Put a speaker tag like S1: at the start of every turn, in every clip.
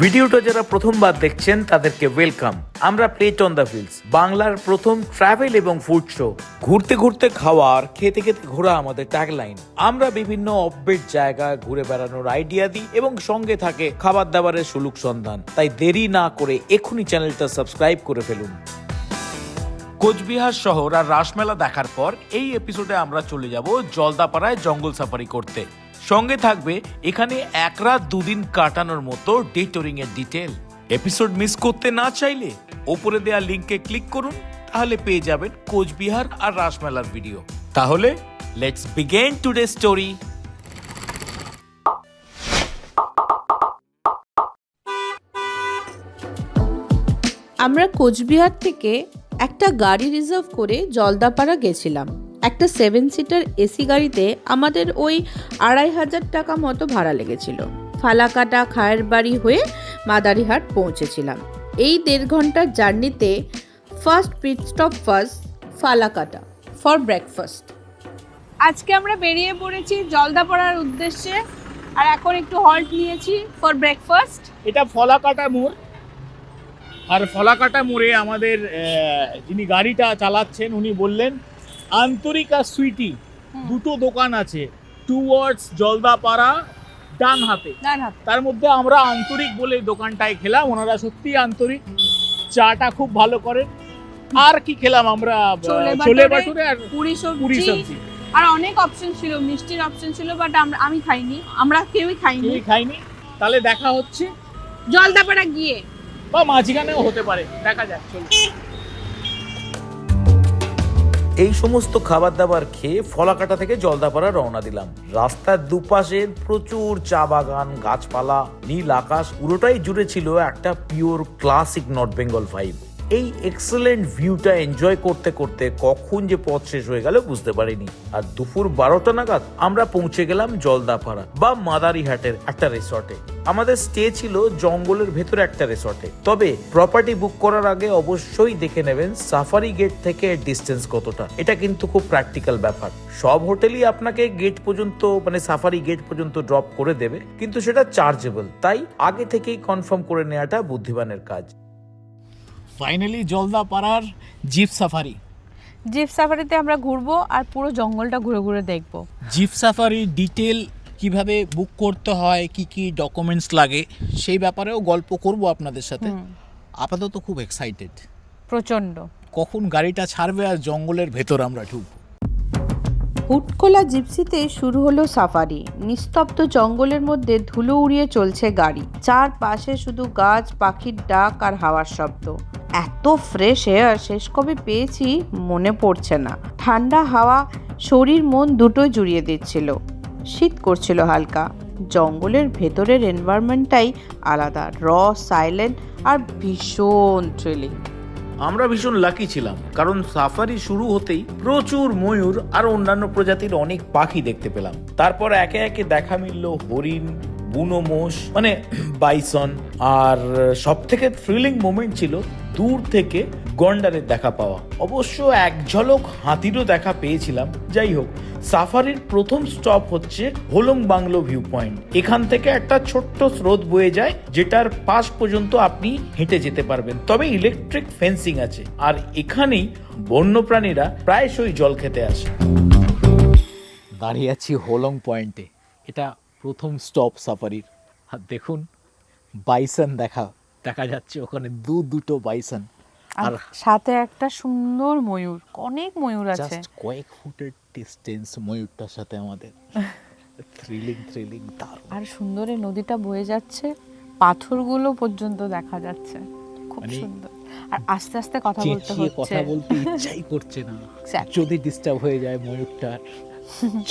S1: ভিডিওটা যারা প্রথমবার দেখছেন তাদেরকে ওয়েলকাম। আমরা প্লেট অন দ্য ফিল্ডস, বাংলার প্রথম ট্রাভেল এবং ফুড শো। ঘুরতে ঘুরতে খাওয়া আর খেতে খেতে ঘোরা আমাদের ট্যাগলাইন। আমরা বিভিন্ন অফবিট জায়গায় ঘুরে বেড়ানোর আইডিয়া দিই এবং সঙ্গে থাকে খাবার দাবারের সুলুক সন্ধান। তাই দেরি না করে এখনই চ্যানেলটা সাবস্ক্রাইব করে ফেলুন। কোচবিহার শহর আর রাসমেলা দেখার পর এই এপিসোডে আমরা চলে যাব জলদাপাড়ায় জঙ্গল সাফারি করতে। সঙ্গে থাকবে এখানে এক রাত দুদিন কাটানোর মতো ডেটোরিং এর ডিটেল। এপিসোড মিস করতে না চাইলে ওপরে দেওয়া লিংকে ক্লিক করুন, তাহলে পেয়ে যাবেন কোচবিহার আর রাসমেলার ভিডিও। তাহলে লেটস বিগিন টুডে স্টোরি।
S2: আমরা কোচবিহার থেকে একটা গাড়ি রিজার্ভ করে জলদাপাড়া গেছিলাম। একটা 7 সিটার এসি গাড়িতে আমাদের ওই 2,500 টাকা মতো ভাড়া লেগেছিল। ফালাকাটা খায়ের বাড়ি হয়ে মাদারিহাট পৌঁছেছিলাম। এই 1.5 ঘন্টার জার্নিতে first pit stop was Falakata for breakfast.
S3: আজকে আমরা বেরিয়ে পড়েছি জলদাপাড়ার উদ্দেশ্যে, আর এখন একটু হল্ট নিয়েছি ফর ব্রেকফাস্ট।
S4: এটা ফলাকাটা মোড়, আর ফলাকাটা মোড়ে আমাদের যিনি গাড়িটা চালাচ্ছেন উনি বললেন আন্তরিক আর সুইটি দুটো দোকান আছে টুয়ার্ডস জলদাপাড়া ডান হাতে। তার মধ্যে আমরা আন্তরিক বলে দোকানটায় খেলাম। ওনারা সত্যি আন্তরিক, চাটা খুব ভালো করেন। আর কি খেলাম আমরা? ছোলে বাটুরে আর
S3: পুরি সবজি, আর অনেক অপশন ছিল, মিষ্টির অপশন ছিল, বাট আমি খাইনি, আমরা কেউই খাইনি।
S4: তাহলে দেখা হচ্ছে
S3: জলদাপাড়া গিয়ে,
S4: বা মাঝখানেও হতে পারে, দেখা যাক।
S1: এই সমস্ত খাবার দাবার খেয়ে ফলাকাটা থেকে জলদাপাড়া রওনা দিলাম। রাস্তার দুপাশে প্রচুর চা বাগান, গাছপালা, নীল আকাশ, পুরোটাই জুড়ে ছিল একটা pure classic north Bengal vibe. এই এক্সেলেন্ট ভিউটা এনজয় করতে করতে কখন যে পথ শেষ হয়ে গেল বুঝতে পারিনি। আর দুপুর 12টা নাগাদ আমরা পৌঁছে গেলাম জলদাপাড়া বা মাদারিহাটের একটা রিসর্টে। আমাদের স্টে ছিল জঙ্গলের ভেতরে একটা রিসর্টে। তবে প্রপার্টি বুক করার আগে অবশ্যই দেখে নেবেন সাফারি গেট থেকে ডিস্টেন্স কতটা। এটা কিন্তু খুব প্র্যাকটিক্যাল ব্যাপার। সব হোটেলই আপনাকে গেট পর্যন্ত, মানে সাফারি গেট পর্যন্ত ড্রপ করে দেবে, কিন্তু সেটা চার্জেবল। তাই আগে থেকেই কনফার্ম করে নেওয়াটা বুদ্ধিমানের কাজ।
S4: ফাইনালি জলদাপাড়ার জিপ সাফারিতে
S3: আমরা ঘুরবো আর পুরো জঙ্গলটা ঘুরে ঘুরে দেখবো।
S4: জিপ সাফারি ডিটেল কিভাবে বুক করতে হয়, কি কি ডকুমেন্টস লাগে, সেই ব্যাপারেও গল্প করব আপনাদের সাথে। আপাতত খুব এক্সাইটেড,
S3: প্রচন্ড।
S4: কখন গাড়িটা ছাড়বে আর জঙ্গলের ভেতর আমরা ঢুকবো।
S2: হুটখোলা জিপসিতে শুরু হলো সাফারি। নিস্তব্ধ জঙ্গলের মধ্যে ধুলো উড়িয়ে চলছে গাড়ি। চারপাশে শুধু গাছ, পাখির ডাক আর হাওয়ার শব্দ। এত ফ্রেশ এয়ার শেষ কবে পেয়েছি মনে পড়ছে না। ঠান্ডা হাওয়া শরীর মন দুটোই জুড়িয়ে দিচ্ছিল। শীত করছিল হালকা। জঙ্গলের ভেতরের এনভায়রনমেন্টটাই আলাদা, র, সাইলেন্ট আর ভীষণ থ্রিলিং।
S1: আমরা ভীষণ লাকি ছিলাম, কারণ সাফারি শুরু হতেই প্রচুর ময়ূর আর অন্যান্য প্রজাতির অনেক পাখি দেখতে পেলাম। তারপর একে একে দেখা মিলল হরিণ, বুনো মোষ, মানে বাইসন, আর সব থেকে থ্রিলিং মোমেন্ট ছিল দূর থেকে গন্ডারের দেখা পাওয়া। অবশ্য এক ঝলক হাতিরও দেখা পেয়েছিলাম। যাই হোক, সাফারির প্রথম স্টপ হচ্ছে হোলং বাংলো ভিউ পয়েন্ট। এখান থেকে একটা ছোট্ট স্রোত বয়ে যায়, যেটার পাশ পর্যন্ত আপনি হেঁটে যেতে পারবেন। তবে ইলেকট্রিক ফেন্সিং আছে, আর এখানেই বন্যপ্রাণীরা প্রায়শই জল খেতে আসে।
S4: দাঁড়িয়ে আছি হোলং পয়েন্টে। এটা প্রথম স্টপ সাফারির। আর দেখুন বাইসন দেখা যাচ্ছে ওখানে দুটো বাইসন,
S3: আর সাথে একটা সুন্দর ময়ূর, অনেক ময়ূর আছে,
S4: জাস্ট কয়েক ফুটের ডিসটেন্স ময়ূরটার সাথে আমাদের। থ্রিলিং দারুণ।
S3: আর সুন্দর এই নদীটা বয়ে যাচ্ছে, পাথরগুলো পর্যন্ত দেখা যাচ্ছে, খুব সুন্দর। আর আস্তে আস্তে কথা বলতে
S4: ইচ্ছাই করছে না, যদি ডিস্টার্ব হয়ে যায় ময়ূরটার,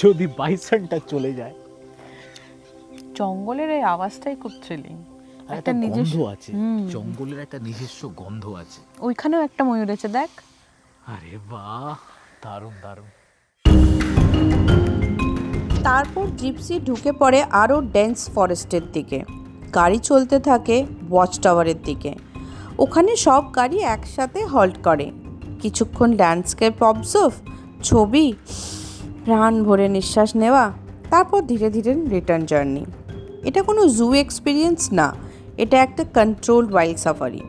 S4: যদি বাইসনটা চলে যায়।
S3: জঙ্গলের এই আওয়াজটাই খুব থ্রিলিং।
S4: একটা গন্ধ আছে, জঙ্গলের একটা নিজস্ব গন্ধ আছে।
S3: ওইখানেও একটা ময়ূর আছে, দেখ।
S4: আরে বাহ, দারুণ।
S2: তারপর জিপসি ঢুকে পড়ে আরও ডেন্স ফরেস্টের দিকে। গাড়ি চলতে থাকে ওয়াচ টাওয়ারের দিকে। ওখানে সব গাড়ি একসাথে হল্ট করে। কিছুক্ষণ ল্যান্ডস্কেপ অবজার্ভ, ছবি, প্রাণ ভরে নিঃশ্বাস নেওয়া, তারপর ধীরে ধীরে রিটার্ন জার্নি। এটা কোনো জু এক্সপিরিয়েন্স না, এটা একটা কন্ট্রোলড ওয়াইল্ড সাফারি,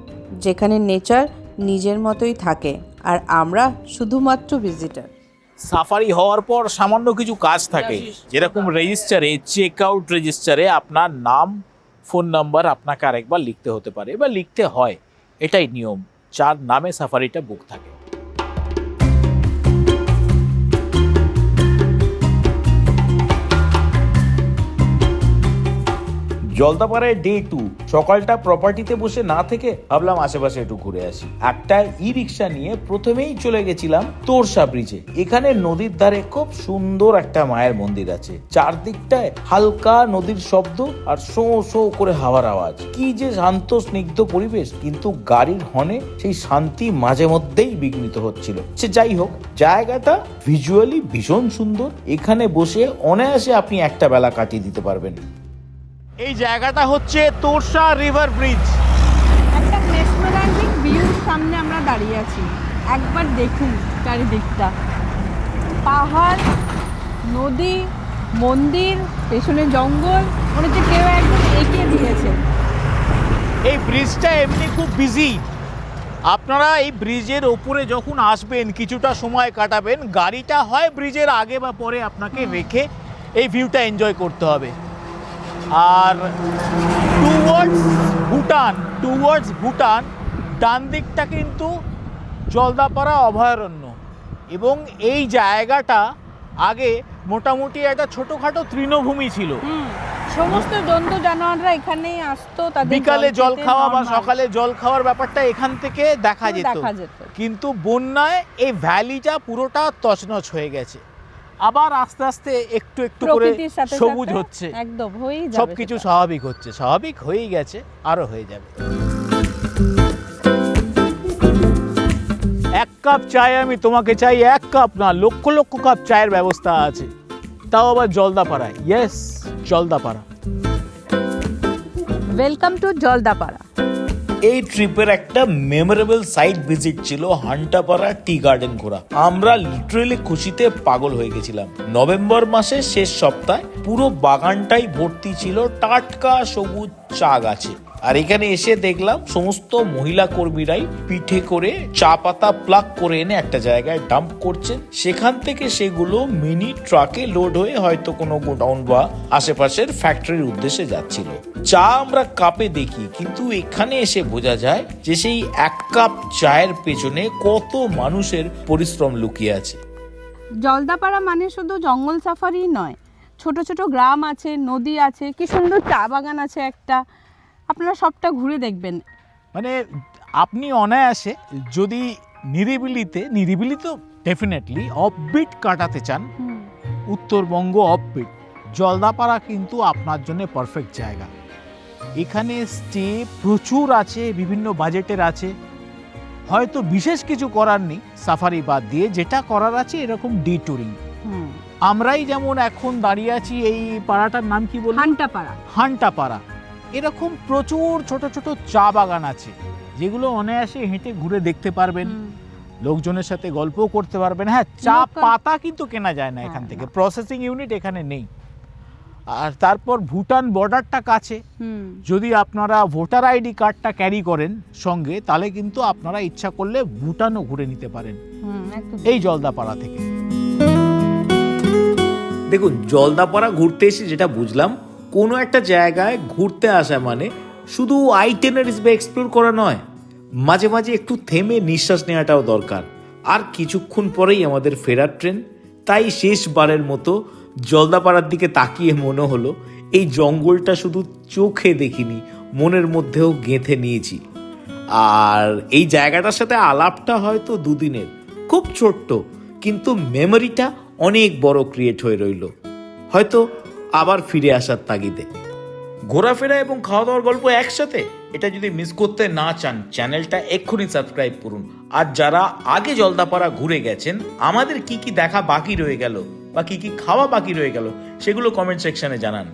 S2: যেখানে নেচার নিজের মতোই থাকে আর আমরা শুধুমাত্র ভিজিটার।
S1: সাফারি হওয়ার পর সামান্য কিছু কাজ থাকে, যেরকম রেজিস্টারে, চেক আউট রেজিস্টারে আপনার নাম, ফোন নাম্বার আপনাকে আরেকবার লিখতে হতে পারে বা লিখতে হয়, এটাই নিয়ম, যার নামে সাফারিটা বুক থাকে। জলদাপাড়ায় ডে 2, সকালটা প্রপার্টিতে বসে না থেকে ভাবলাম আশেপাশে একটু ঘুরে আসি। একটা ই রিক্সা নিয়ে প্রথমেই চলে গেছিলাম তোরসা ব্রিজে। এখানে নদীর ধারে খুব সুন্দর একটা মায়ের মন্দির আছে, চারদিকটায় হালকা নদীর শব্দ আর শো শো করে হাওয়ার আওয়াজ। কি যে শান্ত স্নিগ্ধ পরিবেশ, কিন্তু গাড়ির হর্নে সেই শান্তি মাঝে মধ্যেই বিঘ্নিত হচ্ছিল। সে যাই হোক, জায়গাটা ভিজুয়ালি ভীষণ সুন্দর। এখানে বসে অনায়াসে আপনি একটা বেলা কাটিয়ে দিতে পারবেন।
S4: এই জায়গাটা হচ্ছে তোরসা রিভার ব্রিজ।
S3: একটা মেসমেরাইজিং ভিউর সামনে আমরা দাঁড়িয়ে আছি। একবার দেখুন চারিদিকটা, পাহাড়, নদী, মন্দির, পেছনে জঙ্গল, মনে হচ্ছে কেউ একদম এঁকে দিয়েছে।
S4: এই ব্রিজটা এমনি খুব বিজি। আপনারা এই ব্রিজের ওপরে যখন আসবেন, কিছুটা সময় কাটাবেন, গাড়িটা হয় ব্রিজের আগে বা পরে আপনাকে রেখে এই ভিউটা এনজয় করতে হবে। আর টুয়ার্ডস ভুটান ডান দিকটা কিন্তু জলদাপাড়া অভয়ারণ্য, এবং এই জায়গাটা আগে মোটামুটি একটা ছোটোখাটো তৃণভূমি ছিল।
S3: সমস্ত জন্তু জানোয়াররা এখানেই আসতো, তাদের
S4: বিকালে জল খাওয়া বা সকালে জল খাওয়ার ব্যাপারটা এখান থেকে দেখা যেত। কিন্তু বন্যায় এই ভ্যালিটা পুরোটা তছনছ হয়ে গেছে। আবার আস্তে আস্তে একটু একটু করে সবুজ হচ্ছে,
S3: একদম হয়েই যাবে,
S4: সবকিছু স্বাভাবিক হচ্ছে, স্বাভাবিক হয়েই গেছে, আরো হয়ে যাবে। এক কাপ চায় আমি তোমাকে চাই, এক কাপ না লক্ষ লক্ষ কাপ চায়ের ব্যবস্থা আছে, তাও আবার জলদাপাড়ায়। Yes, Jaldapara.
S3: Welcome to Jaldapara.
S1: এই ট্রিপের একটা মেমোরেবল সাইট ভিজিট ছিল হান্টাপাড়া টি গার্ডেন ঘোরা। আমরা লিটারেলি খুশিতে পাগল হয়ে গেছিলাম। নভেম্বর মাসের শেষ সপ্তাহে পুরো বাগানটাই ভর্তি ছিল টাটকা সবুজ চা গাছে। আর এখানে এসে দেখলাম সমস্ত মহিলা কর্মীরাই পিঠে করে চা পাতা প্লাগ করে এনে একটা জায়গায় ডাম্প করছেন। সেখান থেকে সেগুলো মিনি ট্রাকে লোড হয়ে হয়তো কোনো গোডাউন বা আশেপাশের ফ্যাক্টরির উদ্দেশ্যে যাচ্ছিল। চা আমরা কাপে দেখি, কিন্তু এখানে এসে বোঝা যায় যে সেই এক কাপ চায়ের পেছনে কত মানুষের পরিশ্রম লুকিয়ে আছে।
S3: জলদাপাড়া মানে শুধু জঙ্গল সাফারি নয়, ছোট ছোট গ্রাম আছে, নদী আছে, কি সুন্দর চা বাগান আছে একটা। আপনারা সবটা ঘুরে দেখবেন।
S4: মানে আপনি অনায়াসে যদি নিরিবিলি তো ডেফিনেটলি অফবিট কাটাতে চান, উত্তরবঙ্গ অফবিট, জলদাপাড়া কিন্তু আপনার জন্য পারফেক্ট জায়গা। এখানে স্টে প্রচুর আছে, বিভিন্ন বাজেটের আছে। হয়তো বিশেষ কিছু করার নেই সাফারি বাদ দিয়ে, যেটা করার আছে এরকম ডে ট্যুরিং। আমরাই যেমন এখন দাঁড়িয়ে আছি, এই পাড়াটার নাম কি বলবো? হান্টাপাড়া। এরকম প্রচুর ছোট ছোট চা বাগান আছে, যেগুলো অনায়াসে হেঁটে ঘুরে দেখতে পারবেন, লোকজনের সাথে গল্পও করতে পারবেন। হ্যাঁ, চা পাতা কিন্তু কেনা যায় না এখান থেকে, প্রসেসিং ইউনিট এখানে নেই। আর তারপর ভুটান বর্ডারটা কাছে, যদি আপনারা ভোটার আইডি কার্ডটা ক্যারি করেন সঙ্গে, তাহলে কিন্তু আপনারা ইচ্ছা করলে ভুটানও ঘুরে নিতে পারেন এই জলদাপাড়া থেকে।
S1: দেখুন, জলদাপাড়া ঘুরতে এসে যেটা বুঝলাম, কোনো একটা জায়গায় ঘুরতে আসা মানে শুধু আইটেনারিজ বা এক্সপ্লোর করা নয়, মাঝে মাঝে একটু থেমে নিঃশ্বাস নেওয়াটাও দরকার। আর কিছুক্ষণ পরেই আমাদের ফেরার ট্রেন। তাই শেষবারের মতো জলদাপাড়ার দিকে তাকিয়ে মনে হলো এই জঙ্গলটা শুধু চোখে দেখিনি, মনের মধ্যেও গেঁথে নিয়েছি। আর এই জায়গাটার সাথে আলাপটা হয়তো দুদিনের, খুব ছোট্ট, কিন্তু মেমোরিটা অনেক বড় ক্রিয়েট হয়ে রইল, হয়তো আবার ফিরে আসার তাগিদে। ঘোরাফেরা এবং খাওয়া দাওয়ার গল্প একসাথে, এটা যদি মিস করতে না চান, চ্যানেলটা এক্ষুনি সাবস্ক্রাইব করুন। আর যারা আগে জলদাপাড়া ঘুরে গেছেন, আমাদের কি কি দেখা বাকি রয়ে গেল বা কি কি খাওয়া বাকি রয়ে গেল, সেগুলো কমেন্ট সেকশনে জানান।